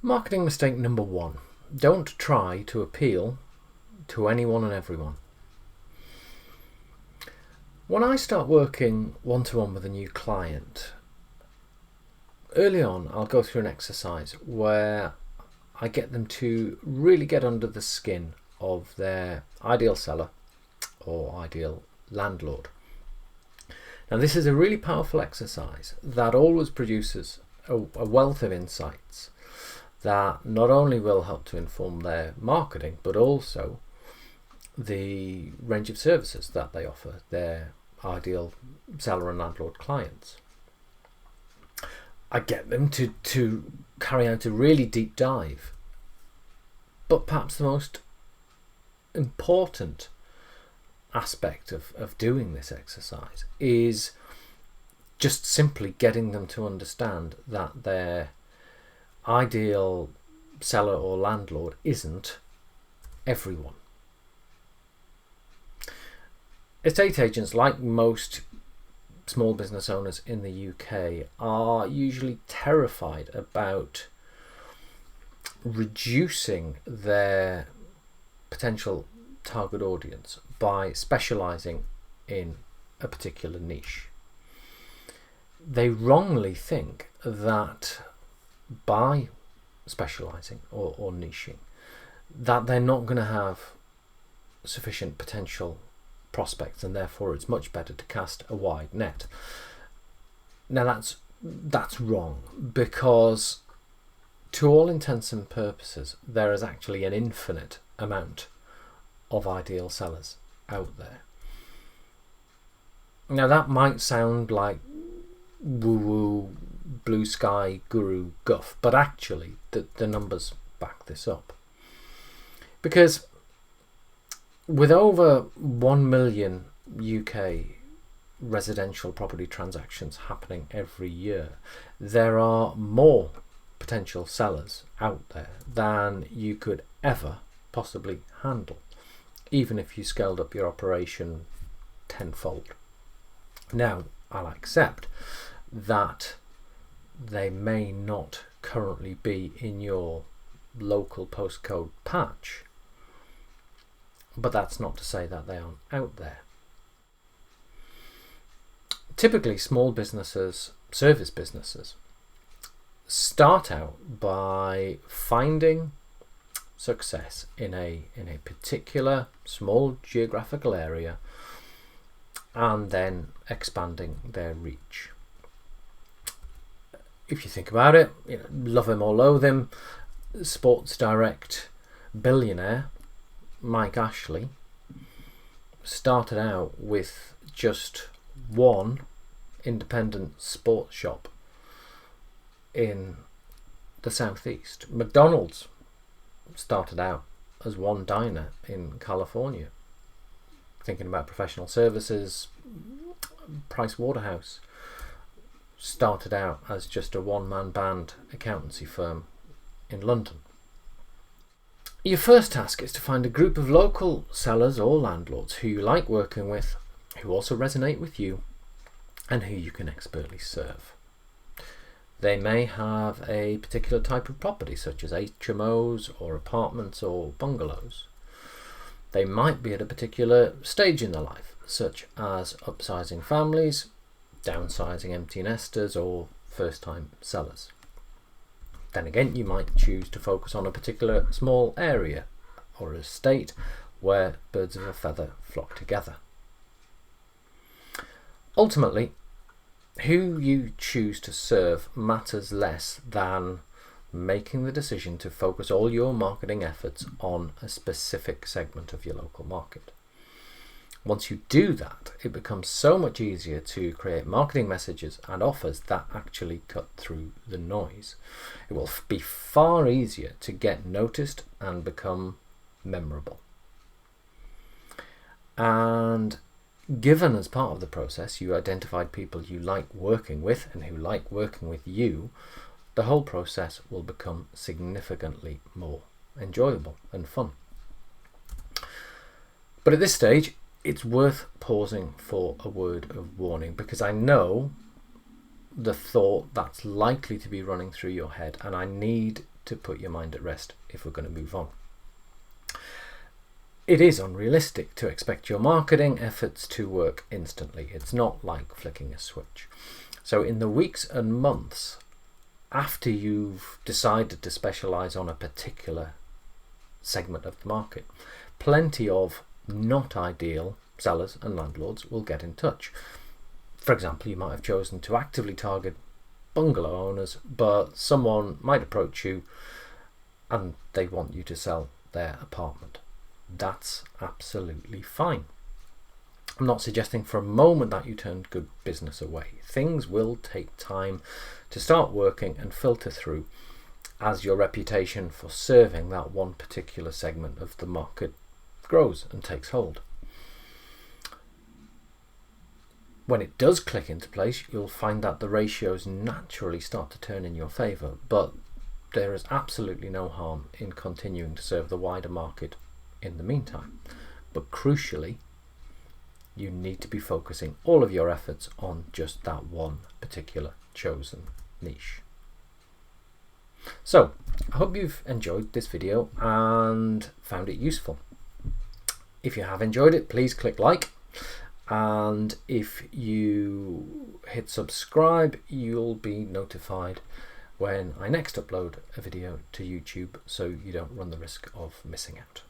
Marketing mistake number 1. Don't try to appeal to anyone and everyone. When I start working one-to-one with a new client, early on I'll go through an exercise where I get them to really get under the skin of their ideal seller or ideal landlord. Now this is a really powerful exercise that always produces a wealth of insights that not only will help to inform their marketing, but also the range of services that they offer their ideal seller and landlord clients. I get them to carry out a really deep dive. But perhaps the most important aspect of doing this exercise is just simply getting them to understand that their ideal seller or landlord isn't everyone. Estate agents, like most small business owners in the UK, are usually terrified about reducing their potential target audience by specialising in a particular niche. They wrongly think that by specialising or niching, that they're not going to have sufficient potential prospects, and therefore it's much better to cast a wide net. Now that's wrong, because to all intents and purposes there is actually an infinite amount of ideal sellers out there. Now that might sound like woo-woo blue sky guru guff, but actually the numbers back this up, because with over 1 million UK residential property transactions happening every year, there are more potential sellers out there than you could ever possibly handle, even if you scaled up your operation tenfold. Now, I'll accept that they may not currently be in your local postcode patch, but that's not to say that they aren't out there. Typically, small businesses, service businesses, start out by finding success in a particular small geographical area and then expanding their reach. If you think about it, love him or loathe him, Sports Direct billionaire Mike Ashley started out with just one independent sports shop in the southeast. McDonald's started out as one diner in California. Thinking about professional services, Price Waterhouse started out as just a one-man band accountancy firm in London. Your first task is to find a group of local sellers or landlords who you like working with, who also resonate with you, and who you can expertly serve. They may have a particular type of property, such as HMOs or apartments or bungalows. They might be at a particular stage in their life, such as upsizing families, downsizing empty nesters, or first-time sellers. Then again, you might choose to focus on a particular small area or estate where birds of a feather flock together. Ultimately, who you choose to serve matters less than making the decision to focus all your marketing efforts on a specific segment of your local market. Once you do that, it becomes so much easier to create marketing messages and offers that actually cut through the noise. It will be far easier to get noticed and become memorable. And given as part of the process you identified people you like working with and who like working with you, the whole process will become significantly more enjoyable and fun. But at this stage, it's worth pausing for a word of warning, because I know the thought that's likely to be running through your head, and I need to put your mind at rest if we're going to move on. It is unrealistic to expect your marketing efforts to work instantly. It's not like flicking a switch. So in the weeks and months after you've decided to specialize on a particular segment of the market, plenty of not ideal sellers and landlords will get in touch. For example, you might have chosen to actively target bungalow owners, but someone might approach you and they want you to sell their apartment. That's absolutely fine. I'm not suggesting for a moment that you turn good business away. Things will take time to start working and filter through as your reputation for serving that one particular segment of the market grows and takes hold. When it does click into place, you'll find that the ratios naturally start to turn in your favour, but there is absolutely no harm in continuing to serve the wider market in the meantime. But crucially, you need to be focusing all of your efforts on just that one particular chosen niche. So, I hope you've enjoyed this video and found it useful. If you have enjoyed it, please click like, and if you hit subscribe, you'll be notified when I next upload a video to YouTube, so you don't run the risk of missing out.